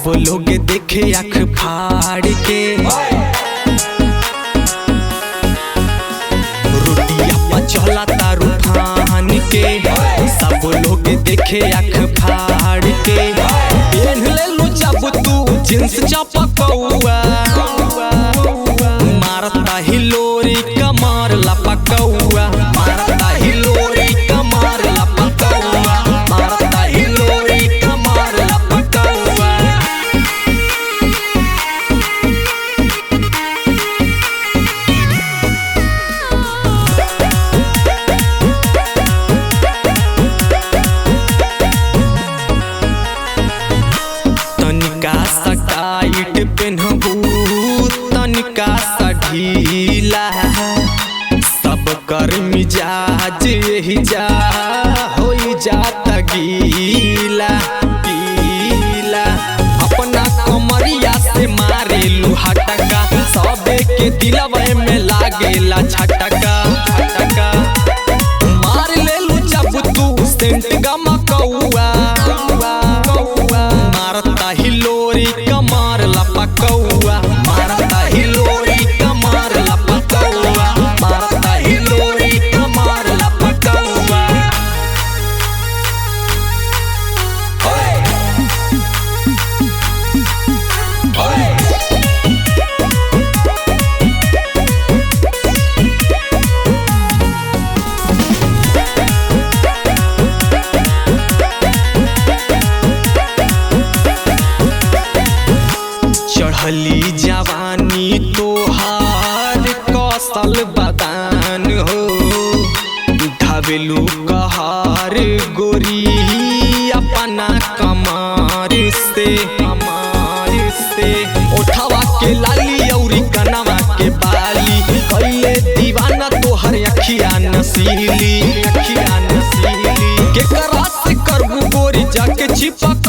सब लोग देखे आँख फाड़ के, रोटिया पचला तारू फान के। सब लोग देखे आँख फाड़ के, पेन ले लू जब तू जींस चपकौआ, मारता हिलोरी कमर लपकौआ, मारता हिलोरी कमर लपकौआ, मारता हिलोरी कमर लपकौआ। तनिका सा टाइट पेन्हबू तनिका सा ढीला, सब कर मिजाज यही जा हो जाता गीला गीला। अपना कमरिया से मारे लुहा टका, सबे के दिलवे में लागेला छटका छटका। मार ले लू जब तू सेंट गमकौआ, मारता हिलोरी कमर लपकौआ, मारता हिलोरी कमर लपकौआ, मारता हिलोरी कमर लपकौआ। चढ़ली जवानी तोहार कौशल बदान हो, धवेलू कहार गोरी अपना कमार से कमार से। ओठवा के लाली औरी कनवा के बाली, कैले दीवाना तोहर अखिया नसीली अखिया नसीली। केकरा से करबू गोरी जाके चिपक